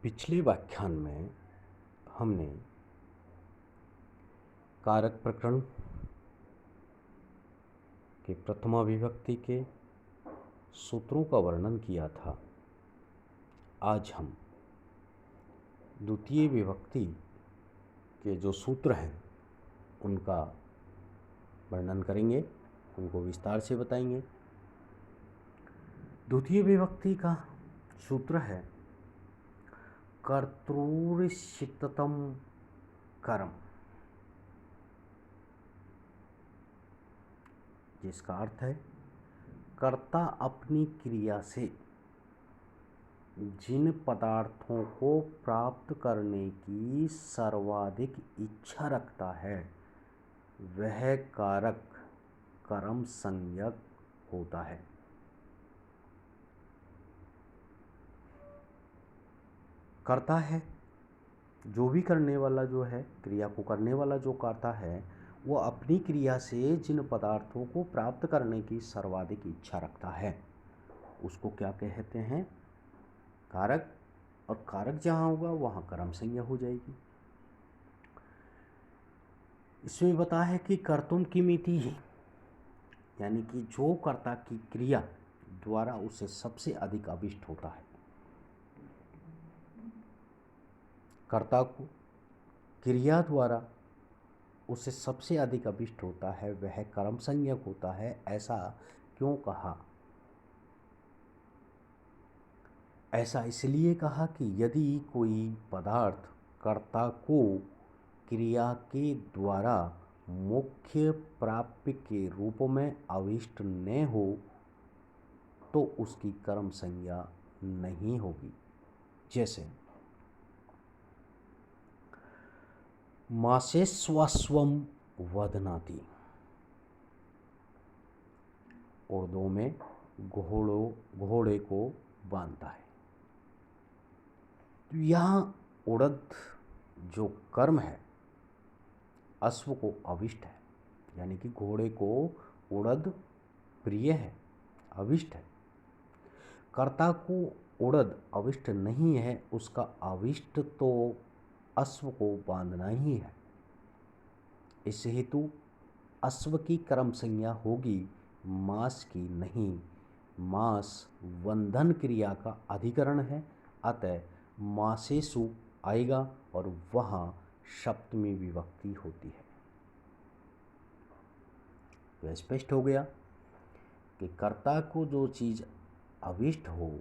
पिछले व्याख्यान में हमने कारक प्रकरण के प्रथमा विभक्ति के सूत्रों का वर्णन किया था। आज हम द्वितीय विभक्ति के जो सूत्र हैं उनका वर्णन करेंगे, उनको विस्तार से बताएंगे। द्वितीय विभक्ति का सूत्र है कर्तृसिक्ततम कर्म, जिसका अर्थ है कर्ता अपनी क्रिया से जिन पदार्थों को प्राप्त करने की सर्वाधिक इच्छा रखता है वह कारक कर्म संज्ञक होता है। करता है जो भी करने वाला जो है, क्रिया को करने वाला जो करता है वो अपनी क्रिया से जिन पदार्थों को प्राप्त करने की सर्वाधिक इच्छा रखता है उसको क्या कहते हैं? कारक। और कारक जहाँ होगा वहाँ कर्म संज्ञा हो जाएगी। इसमें बता है कि कर्तुम की मिति है, यानी कि जो कर्ता की क्रिया द्वारा उसे सबसे अधिक अभिष्ट होता है। कर्ता को क्रिया द्वारा उसे सबसे अधिक अभिष्ट होता है वह कर्म संज्ञक होता है। ऐसा क्यों कहा? ऐसा इसलिए कहा कि यदि कोई पदार्थ कर्ता को क्रिया के द्वारा मुख्य प्राप्य के रूप में अभिष्ट न हो तो उसकी कर्म संज्ञा नहीं होगी। जैसे मासेस्वस्वम वदनाति, उर्दू में घोड़े को बांधता है। तो यहाँ उड़द जो कर्म है अश्व को अभिष्ट है, यानी कि घोड़े को उड़द प्रिय है, अभिष्ट है। कर्ता को उड़द अभिष्ट नहीं है, उसका अभिष्ट तो अश्व को बांधना ही है। इस हेतु अश्व की कर्म संज्ञा होगी, मास की नहीं। मास बंधन क्रिया का अधिकरण है, अतः मासेसु आएगा और वहाँ सप्तमी विभक्ति होती है। तो स्पष्ट हो गया कि कर्ता को जो चीज़ अभिष्ट हो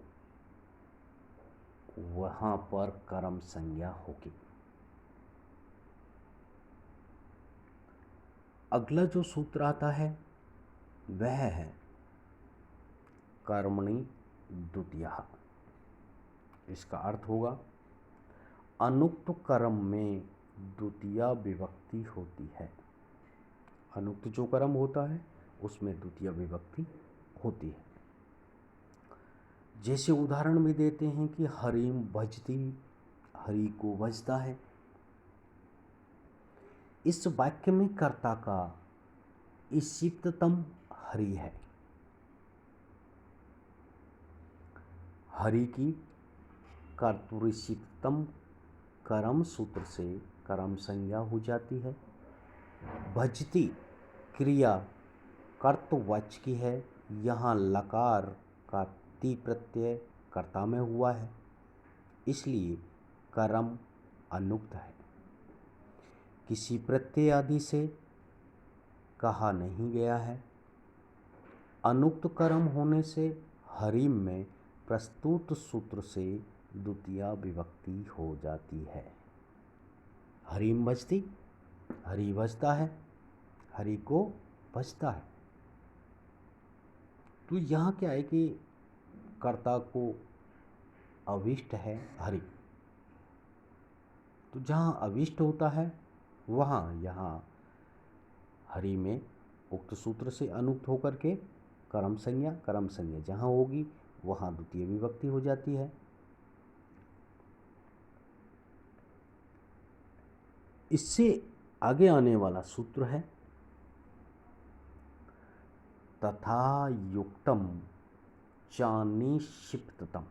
वहाँ पर कर्म संज्ञा होगी। अगला जो सूत्र आता है वह है कर्मणि द्वितीयः। इसका अर्थ होगा अनुक्त कर्म में द्वितीय विभक्ति होती है। अनुक्त जो कर्म होता है उसमें द्वितीय विभक्ति होती है। जैसे उदाहरण में देते हैं कि हरिम भजती, हरि को भजता है। इस वाक्य में कर्ता का इष्टतम हरि है। हरि की कर्तृसिक्तम कर्म सूत्र से कर्म संज्ञा हो जाती है। भजती क्रिया कर्तवाच्य की है, यहाँ लकार का ती प्रत्यय कर्ता में हुआ है, इसलिए कर्म अनुक्त है। किसी प्रत्यय आदि से कहा नहीं गया है। अनुक्त कर्म होने से हरिम में प्रस्तुत सूत्र से द्वितीय विभक्ति हो जाती है। हरिम भजती, हरि भजता है, हरि को भजता है। तो यहाँ क्या है कि कर्ता को अभिष्ट है हरि, तो जहाँ अभिष्ट होता है वहाँ यहाँ हरि में उक्त सूत्र से अनुक्त होकर के कर्म संज्ञा जहाँ होगी वहाँ द्वितीय विभक्ति हो जाती है। इससे आगे आने वाला सूत्र है तथा युक्तम चानिक्षिप्ततम।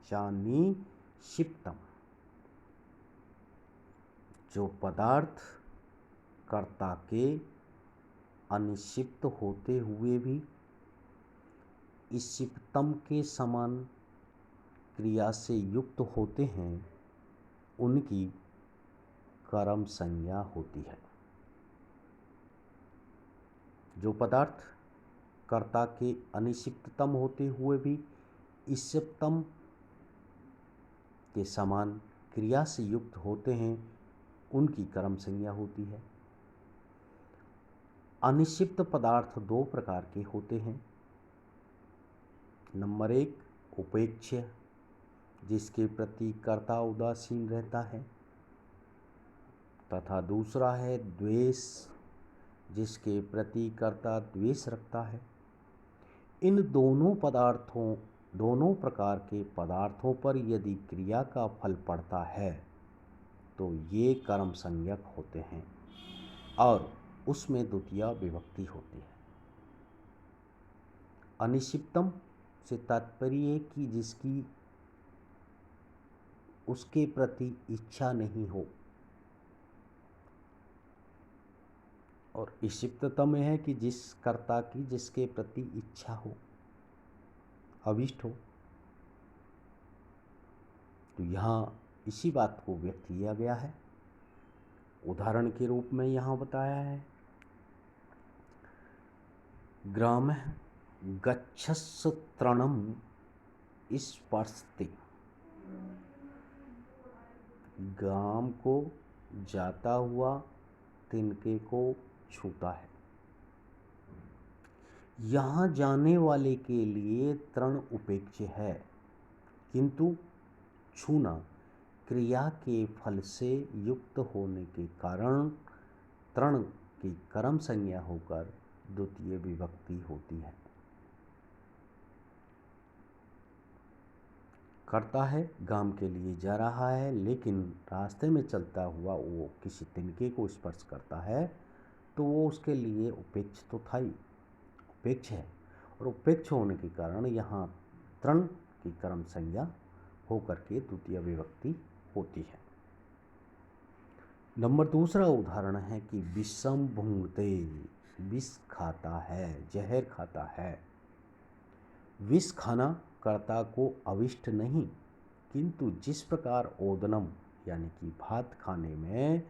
चानिक्षिप्तम। जो पदार्थ कर्ता के अनिक्षिप्त होते हुए भी इक्षिप्तम के समान क्रिया से युक्त होते हैं उनकी कर्म संज्ञा होती है। जो पदार्थ कर्ता के अनिक्षिप्ततम होते हुए भी इक्षिप्तम के समान क्रिया से युक्त होते हैं उनकी कर्म संज्ञा होती है। अनिक्षिप्त पदार्थ दो प्रकार के होते हैं। नंबर 1 उपेक्ष्य, जिसके प्रति कर्ता उदासीन रहता है, तथा दूसरा है द्वेष, जिसके प्रति कर्ता द्वेष रखता है। इन दोनों प्रकार के पदार्थों पर यदि क्रिया का फल पड़ता है तो ये कर्म संज्ञक होते हैं और उसमें द्वितीया विभक्ति होती है। अनिक्षिप्तम से तात्पर्य कि जिसकी उसके प्रति इच्छा नहीं हो, और इक्षिप्ततम है कि जिस कर्ता की जिसके प्रति इच्छा हो, अभिष्ट हो। तो यहाँ इसी बात को व्यक्त किया गया है। उदाहरण के रूप में यहाँ बताया है, ग्राम गच्छस्स तृणम स्पर्शते। ग्राम को जाता हुआ तिनके को छूता है। यहाँ जाने वाले के लिए तृण उपेक्ष्य है, किंतु छूना क्रिया के फल से युक्त होने के कारण तृण की कर्म संज्ञा होकर द्वितीय विभक्ति होती है। करता है, गांव के लिए जा रहा है, लेकिन रास्ते में चलता हुआ वो किसी तिनके को स्पर्श करता है तो वो उसके लिए उपेक्ष तो था ही, उपेक्ष है, और उपेक्ष होने के कारण यहाँ तृण की कर्म संज्ञा होकर के द्वितीय विभक्ति होती है। नंबर दूसरा उदाहरण है कि विषम भुंगते, विष खाता है, जहर खाता है। विष खाना कर्ता को अविष्ट नहीं, किंतु जिस प्रकार ओदनम यानी कि भात खाने में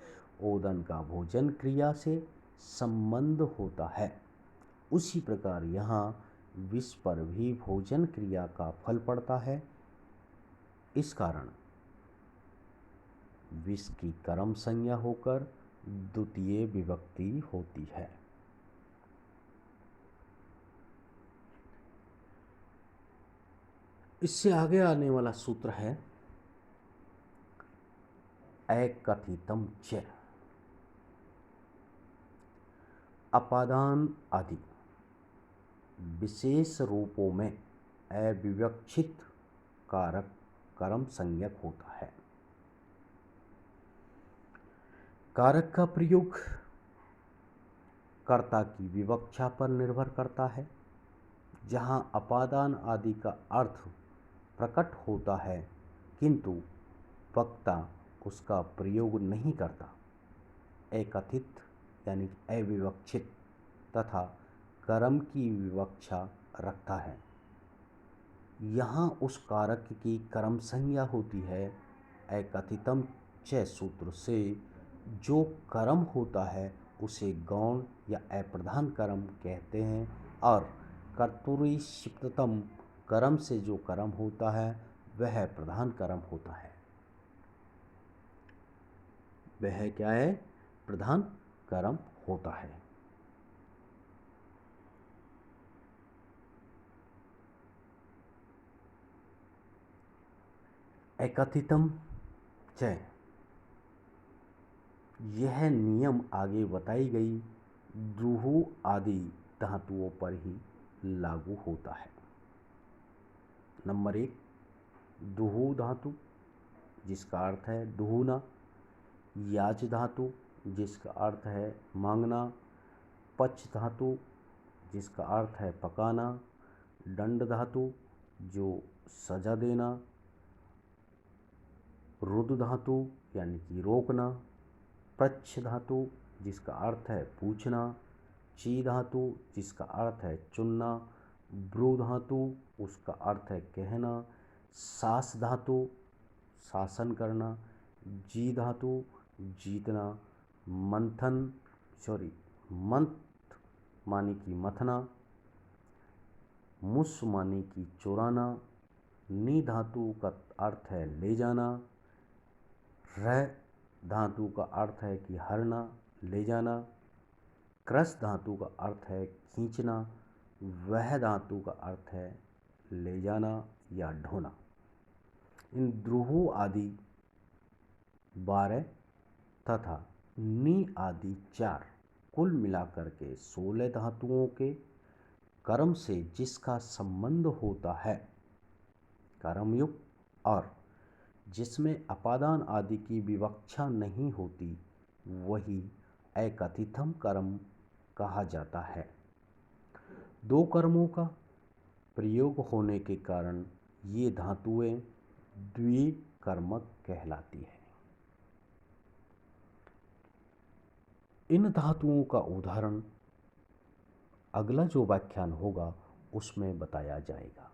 ओदन का भोजन क्रिया से संबंध होता है, उसी प्रकार यहाँ विष पर भी भोजन क्रिया का फल पड़ता है। इस कारण विष की कर्म संज्ञा होकर द्वितीय विभक्ति होती है। इससे आगे आने वाला सूत्र है एकथितम च। अपादान आदि विशेष रूपों में अविवक्षित कारक कर्म संज्ञक होता है। कारक का प्रयोग कर्ता की विवक्षा पर निर्भर करता है। जहाँ अपादान आदि का अर्थ प्रकट होता है किंतु वक्ता उसका प्रयोग नहीं करता, एकथित यानी अविवक्षित तथा कर्म की विवक्षा रखता है, यहाँ उस कारक की कर्म संज्ञा होती है। एकथितम च सूत्र से जो कर्म होता है उसे गौण या अप्रधान कर्म कहते हैं, और कर्तुरीक्षिप्ततम कर्म से जो कर्म होता है वह प्रधान कर्म होता है। वह क्या है? प्रधान कर्म होता है। एकथितम च, यह नियम आगे बताई गई द्रुहु आदि धातुओं पर ही लागू होता है। नंबर 1 दुहु धातु जिसका अर्थ है दुहना, याच धातु जिसका अर्थ है मांगना, पच धातु जिसका अर्थ है पकाना, दंड धातु जो सजा देना, रुद्र धातु यानी कि रोकना, प्रच्छ धातु जिसका अर्थ है पूछना, ची धातु जिसका अर्थ है चुनना, ब्रू धातु उसका अर्थ है कहना, सास धातु शासन करना, जी धातु जीतना, मंथ माने कि मथना, मुस माने कि चुराना, नी धातु का अर्थ है ले जाना, रह धातु का अर्थ है कि हरना, ले जाना, क्रस धातु का अर्थ है खींचना, वह धातु का अर्थ है ले जाना या ढोना। इन द्रुहु आदि 12 तथा नी आदि 4 कुल मिलाकर के 16 धातुओं के कर्म से जिसका संबंध होता है कर्मयुक्त और जिसमें अपादान आदि की विवक्षा नहीं होती वही एकथितम कर्म कहा जाता है। 2 कर्मों का प्रयोग होने के कारण ये धातुएं द्विकर्मक कहलाती है। इन धातुओं का उदाहरण अगला जो व्याख्यान होगा उसमें बताया जाएगा।